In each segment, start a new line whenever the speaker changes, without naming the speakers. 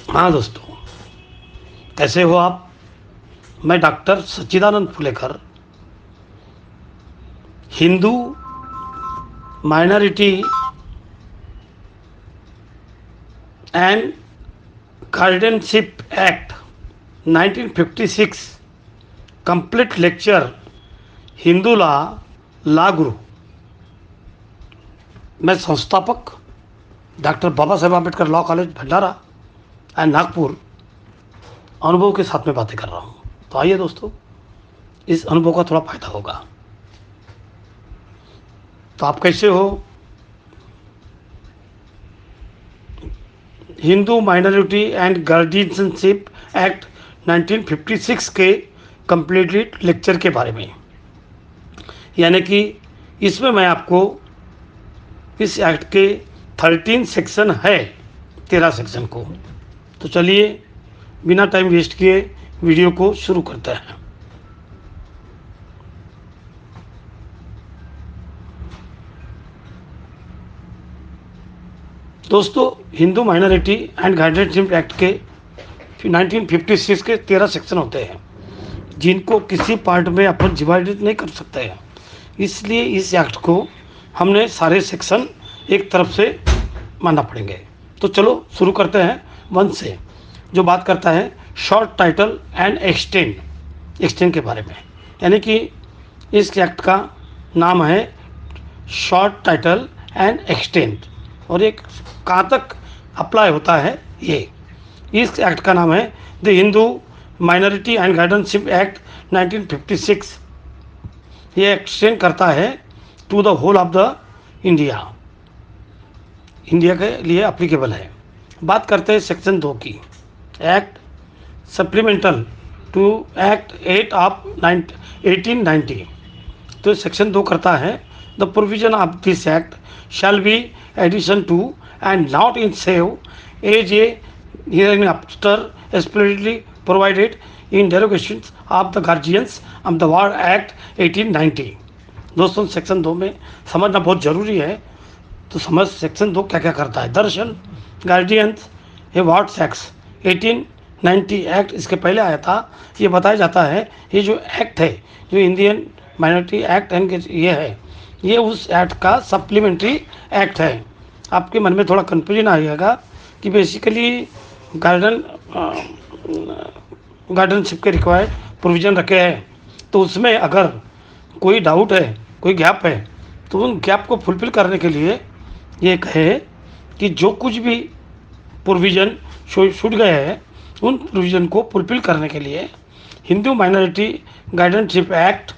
हाँ दोस्तों, कैसे हो आप। मैं doctor Sachchidanand Phulekar, Hindu minority and guardianship act 1956 complete lecture Hindu law Guru. मैं संस्थापक doctor Baba Saheb Ambedkar law college Bhandara and Nagpur अनुभव के साथ में बातें कर रहा हूँ। तो आइए दोस्तों, इस अनुभव का थोड़ा फायदा होगा। तो आप कैसे हो। Hindu minority and guardianship act 1956 के कंप्लीट लेक्चर के बारे में, यानी कि इसमें मैं आपको इस एक्ट के 13 सेक्शन है, 13 सेक्शन को। तो चलिए बिना टाइम वेस्ट किए वीडियो को शुरू करते हैं। दोस्तों, Hindu minority and guardianship act के 1956 के 13 सेक्शन होते हैं, जिनको किसी पार्ट में अपन डिवाइडेड नहीं कर सकते हैं। इसलिए इस एक्ट को हमने सारे सेक्शन एक तरफ से मानना पड़ेंगे। तो चलो शुरू करते हैं 1 से, जो बात करता है शॉर्ट टाइटल एंड एक्सटेंड के बारे में। यानी कि इस एक्ट का नाम है शॉर्ट टाइटल एंड एक्सटेंड, और एक कहाँ तक अप्लाई होता है ये। इस एक्ट का नाम है the Hindu minority and guardianship act 1956। ये एक्सटेंड करता है to the whole of the India के लिए एप्लीकेबल है। बात करते हैं सेक्शन 2 की। Act supplemental to act 8 of 1890। तो सेक्शन 2 करता है the provision of this act shall be addition to and not in save as a hereinafter explicitly provided in derogations of the guardians of the war act 1890। दोस्तों, section 2 में समझना बहुत ज़रूरी है। तो समझ सेक्शन 2 क्या क्या करता है। दरअसल गार्डियंस ये वार्ड्स एक्ट 1890 एक्ट इसके पहले आया था। ये बताया जाता है ये जो एक्ट है, जो इंडियन माइनॉरिटी एक्ट एंड ये है, ये उस एक्ट का सप्लीमेंट्री एक्ट है। आपके मन में थोड़ा कन्फ्यूजन आएगा कि बेसिकली गार्डियनशिप के रिक्वायर्ड प्रोविज़न रखे हैं, तो उसमें अगर कोई डाउट है, कोई गैप है, तो उन गैप को फुलफिल करने के लिए ये कहे कि जो कुछ भी प्रोविज़न छूट गए हैं, उन प्रोविज़न को फुलफिल करने के लिए हिंदू माइनॉरिटी गार्डियनशिप एक्ट,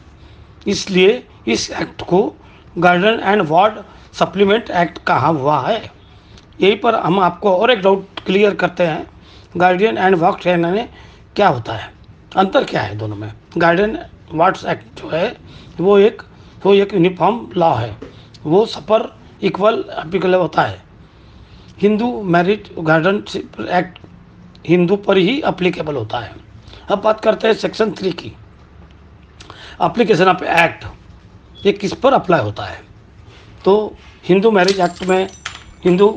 इसलिए इस एक्ट को guardian and ward supplement act कहा हुआ है। यहीं पर हम आपको और एक डाउट क्लियर करते हैं। गार्डियन एंड वार्ड यानी क्या होता है, अंतर क्या है दोनों में। गार्डियन वार्ड्स एक्ट जो है वो एक यूनिफॉर्म लॉ है, वो सपर इक्वल एप्लीकेबल होता है। Hindu marriage guardianship act Hindu पर ही एप्लीकेबल होता है। अब बात करते हैं सेक्शन 3 की। एप्लीकेशन ऑफ एक्ट, ये किस पर अप्लाई होता है। तो हिंदू मैरिज एक्ट में, हिंदू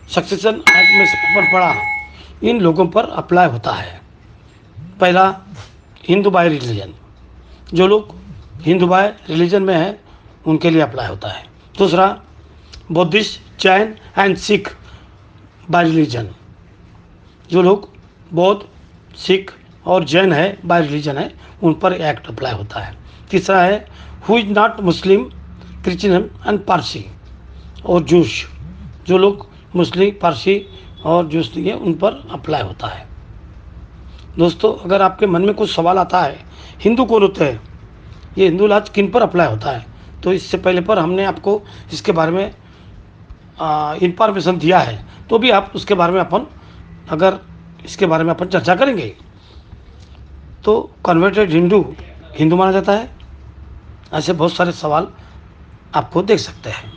सक्सेशन एक्ट में पर पड़ा, इन लोगों पर अप्लाई होता है। पहला, हिंदू बाय रिलीजन, जो लोग हिंदू बाय रिलीजन में हैं उनके लिए अप्लाई होता है। दूसरा, Buddhist, Jain and Sikh bye religion, जो लोग बौद्ध, सिख और जैन है, बाय रिलीजन है, उन पर एक्ट अप्लाई होता है। तीसरा है who is not Muslim, Christian and Parsi और जूस, जो लोग मुस्लिम, पारसी और जूस नहीं है, उन पर अप्लाई होता है। दोस्तों, अगर आपके मन में कुछ सवाल आता है हिंदू कौन होते हैं, ये हिंदू लॉ किन पर अप्लाई होता है, तो इससे पहले पर हमने आपको इसके बारे में इंफॉर्मेशन दिया है, तो भी आप उसके बारे में अगर इसके बारे में अपन चर्चा करेंगे। तो कन्वर्टेड हिंदू माना जाता है। ऐसे बहुत सारे सवाल आपको देख सकते हैं।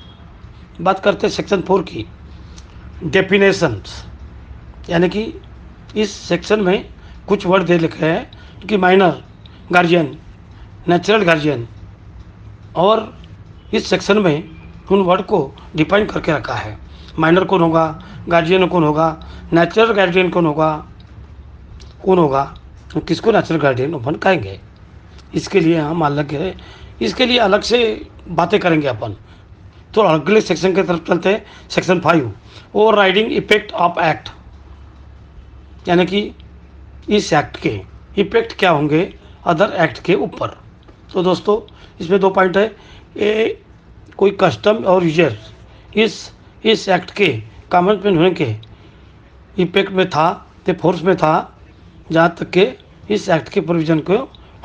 बात करते हैं सेक्शन 4 की, डेफिनेशंस, यानी कि इस सेक्शन में कुछ वर्ड दे लिखे हैं कि माइनर गार्जियन, नेचुरल गार्जियन, और इस सेक्शन में उन वर्ड को डिफाइन करके रखा है। माइनर कौन होगा, गार्जियन कौन होगा, नेचुरल गार्जियन कौन होगा, कौन होगा, किसको नेचुरल गार्डियन अपन कहेंगे। इसके लिए हम अलग है, इसके लिए अलग से बातें करेंगे अपन। तो अगले सेक्शन की तरफ चलते हैं। Section 5, over riding effect of act, यानी कि इस एक्ट के इफेक्ट क्या होंगे अदर एक्ट के ऊपर। तो दोस्तों इसमें 2 पॉइंट है। ए, कोई कस्टम और यूजर इस एक्ट के कॉमन होने के इफेक्ट में था, तो फोर्स में था, जहाँ तक के इस एक्ट के प्रोविज़न को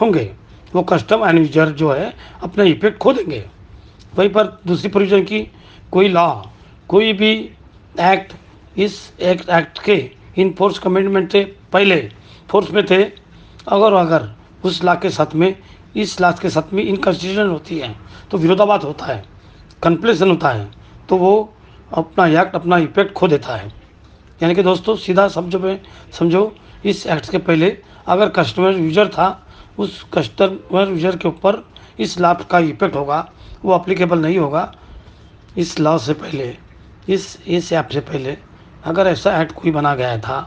होंगे, वो कस्टम एंड यूजर जो है अपना इफेक्ट खो देंगे। वहीं पर दूसरी प्रोविज़न की कोई लॉ, कोई भी एक्ट इस एक्ट के इन फोर्स कमिटमेंट से पहले फोर्स में थे, अगर उस लॉ के साथ में इस लॉ के साथ में इनकंसिस्टेंट होती है, तो विरोधाभास होता है, कन्फ्लिक्शन होता है, तो वो अपना एक्ट अपना इफेक्ट खो देता है। यानी कि दोस्तों सीधा शब्द में समझो, इस एक्ट के पहले अगर कस्टमर यूजर था, उस कस्टमर यूजर के ऊपर इस लॉ का इफेक्ट होगा, वो अप्लीकेबल नहीं होगा। इस लॉ से पहले इस ऐप से पहले अगर ऐसा एक्ट कोई बना गया था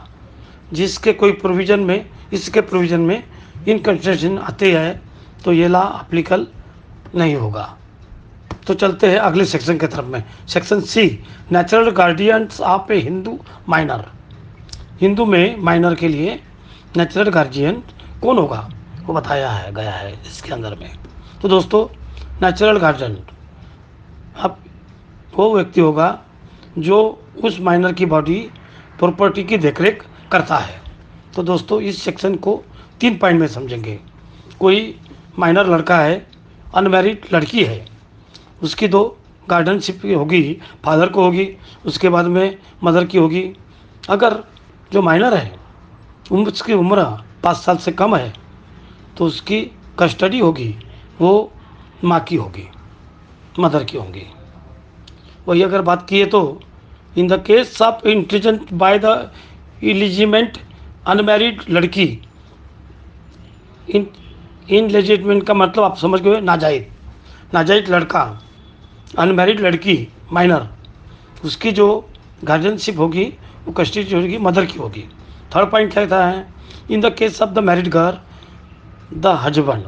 जिसके कोई प्रोविज़न में इसके प्रोविज़न में इनकंसिस्टेंसी आते हैं, तो ये लॉ अप्लीकेबल नहीं होगा। तो चलते हैं अगले सेक्शन की तरफ में। Section C, natural guardians of A Hindu minor. Hindu में माइनर के लिए नेचुरल गार्जियन कौन होगा वो बताया है गया है इसके अंदर में। तो दोस्तों नेचुरल गार्जियन अब वो व्यक्ति होगा जो उस माइनर की बॉडी प्रॉपर्टी की देखरेख करता है। तो दोस्तों इस सेक्शन को 3 पॉइंट में समझेंगे। कोई माइनर लड़का है, अनमैरिड लड़की है, उसकी 2 गार्डियनशिप होगी, फादर को होगी, उसके बाद में मदर की होगी। अगर जो माइनर है उसकी उम्र 5 साल से कम है, तो उसकी कस्टडी होगी, वो माँ की होगी, मदर की होगी। वही अगर बात की है तो in the case of intelligent by the illegitimate unmarried लड़की, इनलेजिटमेंट का मतलब आप समझ गए, नाजायज लड़का, अनमैरिड लड़की माइनर, उसकी जो गार्जियनशिप होगी वो कस्टडी होगी, मदर की होगी। थर्ड पॉइंट क्या कहता है, इन the case of the married girl the husband,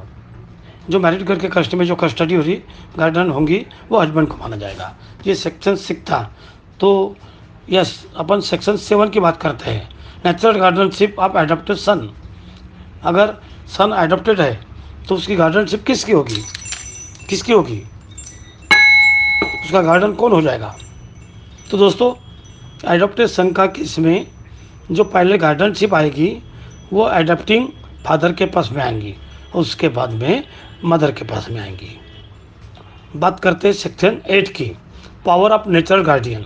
जो मैरिड गर्ल के कस्टडी में जो कस्टडी हो रही गार्जियन होंगी वो हस्बैंड को माना जाएगा। ये सेक्शन 6 था। तो यस अपन सेक्शन 7 की बात करते हैं, नेचुरल गार्जियनशिप ऑफ एडॉप्टेड सन। अगर सन एडॉप्टेड है तो उसकी गार्जियनशिप किसकी होगी, उसका गार्डियन कौन हो जाएगा। तो दोस्तों एडॉप्टेड सन का केस में जो पहले गार्डियनशिप आएगी वो एडॉप्टिंग फादर के पास में आएंगी और उसके बाद में मदर के पास में आएंगी। बात करते हैं सेक्शन 8 की, power of natural guardian.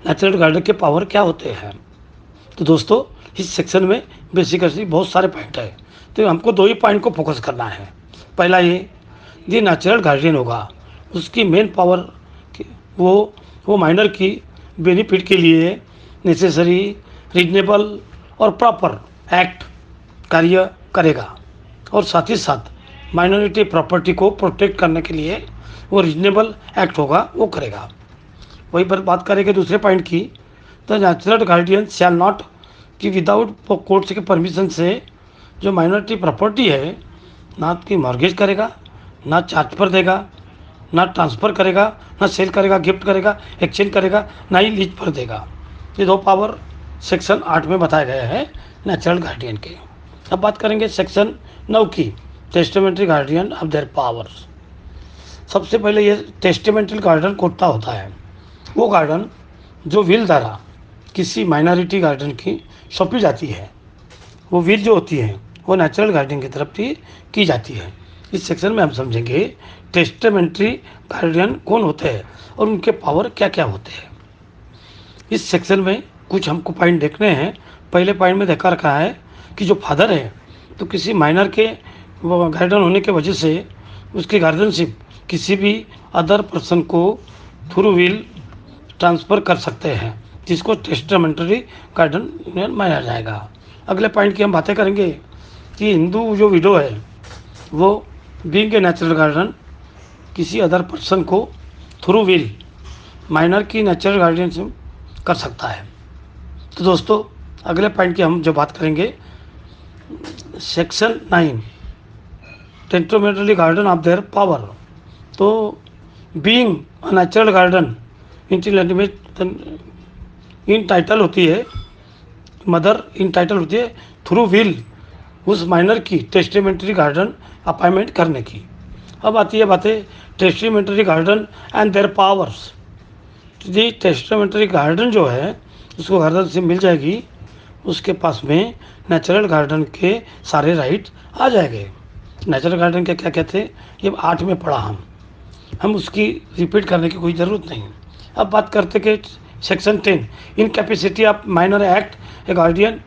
Natural guardian के पावर क्या होते हैं। तो दोस्तों इस सेक्शन में बेसिकली बहुत सारे पॉइंट है, तो हमको 2 ही पॉइंट को फोकस करना है। पहला ये जो नेचुरल गार्डियन होगा उसकी मेन पावर वो माइनर की बेनिफिट के लिए नेसेसरी, रीजनेबल और प्रॉपर एक्ट कार्य करेगा, और साथ ही साथ माइनॉरिटी प्रॉपर्टी को प्रोटेक्ट करने के लिए वो रीजनेबल एक्ट होगा वो करेगा। वही पर बात करेंगे दूसरे पॉइंट की, तो नेचुरल गार्डियन शैल नॉट कि विदाउट कोर्ट के परमिशन से जो माइनॉरिटी प्रॉपर्टी है ना कि मॉर्गेज करेगा, ना चार्ज पर देगा, ना ट्रांसफ़र करेगा, ना सेल करेगा, गिफ्ट करेगा, एक्सचेंज करेगा, ना ही लीज पर देगा। ये 2 पावर सेक्शन 8 में बताए गए हैं नेचुरल गार्डियन के। अब बात करेंगे सेक्शन 9 की, testamentary guardian of their powers. सबसे पहले ये टेस्टामेंटरी गार्डियन कोटा होता है वो गार्डियन जो विल द्वारा किसी माइनॉरिटी गार्डियन की सौंपी जाती है। वो विल जो होती है वो नेचुरल गार्डियन की तरफ की जाती है। इस सेक्शन में हम समझेंगे टेस्टामेंटरी गार्डियन कौन होते हैं और उनके पावर क्या क्या होते हैं। इस सेक्शन में कुछ हमको पॉइंट देखने हैं। पहले पॉइंट में देखा रखा है कि जो फादर है तो किसी माइनर के गार्डियन होने के वजह से उसकी गार्डियनशिप किसी भी अदर पर्सन को थ्रू विल ट्रांसफ़र कर सकते हैं, जिसको टेस्टामेंटरी गार्डियन माना जाएगा। अगले पॉइंट की हम बातें करेंगे कि हिंदू जो विडो है वो बीइंग ए नेचुरल गार्डियन किसी अदर पर्सन को थ्रू विल माइनर की नेचुरल गार्डियनशिप कर सकता है। तो दोस्तों अगले पॉइंट की हम जो बात करेंगे, section 9, testamentary guardian of their power. तो being a natural guardian integrated में इन टाइटल होती है, मदर इन टाइटल होती है थ्रू विल उस माइनर की टेस्टिमेंटरी गार्डन अपॉइंटमेंट करने की। अब आती है बातें testamentary guardian and their powers. जी टेस्टामेंटरी गार्डन जो है उसको गार्डन से मिल जाएगी, उसके पास में नेचुरल गार्डन के सारे राइट आ जाएंगे। नेचुरल गार्डन के क्या कहते हैं, ये 8 में पढ़ा हम उसकी रिपीट करने की कोई ज़रूरत नहीं। अब बात करते कि section 10, in capacity of minor act A guardian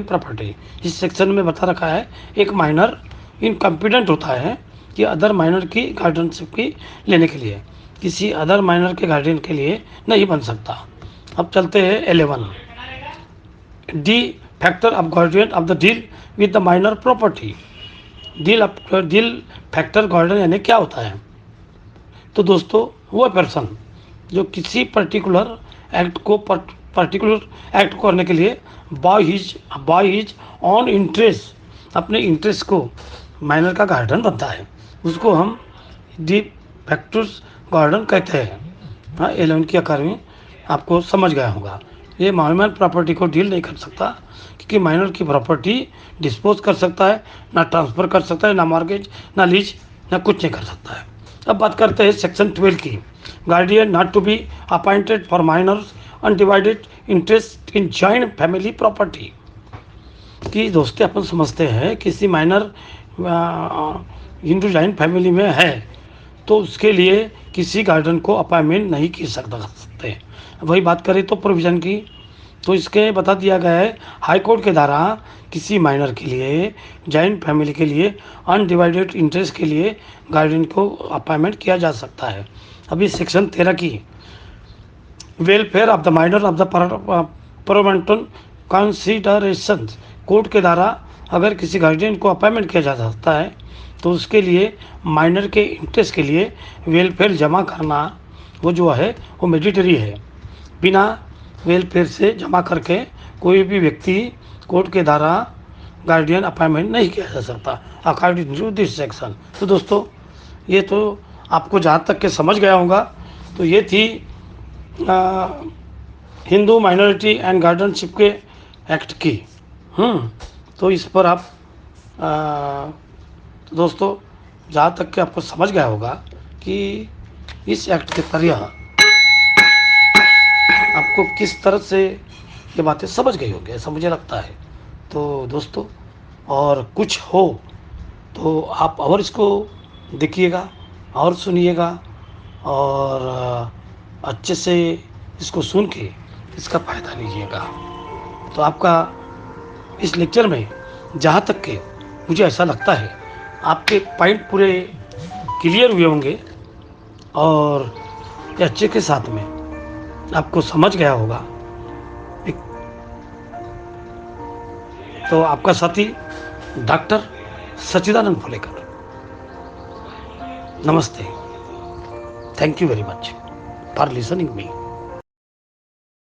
property. इस सेक्शन में बता रखा है एक माइनर इनकम्पिटेंट होता है कि अदर माइनर की गार्डियनशिप की लेने के लिए, किसी अदर माइनर के गार्डियन के लिए नहीं बन सकता। अब चलते हैं 11, D factor of guardian of the deal with the minor property. Deal factor guardian यानी क्या होता है? तो दोस्तों वो पर्सन जो किसी पर्टिकुलर एक्ट को करने के लिए बाय हिज ऑन इंटरेस्ट, अपने इंटरेस्ट को माइनर का गार्डन बनता है, उसको हम डी फैक्टर्स गार्डन कहते हैं। हाँ 11 की अकादमी आपको समझ गया होगा। ये माइनर प्रॉपर्टी को डील नहीं कर सकता, क्योंकि माइनर की प्रॉपर्टी डिस्पोज कर सकता है, ना ट्रांसफ़र कर सकता है, ना मॉर्गेज, ना लीज, ना कुछ नहीं कर सकता है। अब बात करते हैं सेक्शन 12 की, guardian not to be appointed for minors undivided interest in joint family property. कि दोस्तों अपन समझते हैं किसी माइनर हिंदू जॉइंट फैमिली में है तो उसके लिए किसी गार्डन को अपॉइंटमेंट नहीं की सकते। वही बात करें तो प्रोविज़न की, तो इसके बता दिया गया है हाई कोर्ट के द्वारा किसी माइनर के लिए, जॉइंट फैमिली के लिए, अनडिवाइडेड इंटरेस्ट के लिए गार्डियन को अपॉइंटमेंट किया जा सकता है। अभी सेक्शन 13 की, welfare of the minor of the permanent consideration. Court के द्वारा अगर किसी गार्डियन को अपॉइंटमेंट किया जा सकता है तो उसके लिए माइनर के इंटरेस्ट के लिए वेलफेयर जमा करना वो जो है वो मैंडेटरी है। बिना वेलफेयर से जमा करके कोई भी व्यक्ति कोर्ट के द्वारा गार्डियन अपॉइंटमेंट नहीं किया जा सकता अकॉर्डिंग टू दिस सेक्शन। तो दोस्तों ये तो आपको जहाँ तक के समझ गया होगा, तो ये थी हिंदू माइनॉरिटी एंड गार्डियनशिप के एक्ट की। तो इस पर आप तो दोस्तों जहाँ तक कि आपको समझ गया होगा कि इस एक्ट के तहत आपको किस तरह से ये बातें समझ गई होंगी, ऐसा मुझे लगता है। तो दोस्तों और कुछ हो तो आप और इसको देखिएगा और सुनिएगा और अच्छे से इसको सुन के इसका फ़ायदा लीजिएगा। तो आपका इस लेक्चर में जहाँ तक के मुझे ऐसा लगता है आपके पॉइंट पूरे क्लियर हुए होंगे और ये अच्छे के साथ में आपको समझ गया होगा। तो आपका साथी डॉक्टर सच्चिदानंद फुलेकर, नमस्ते। Thank you very much for listening me.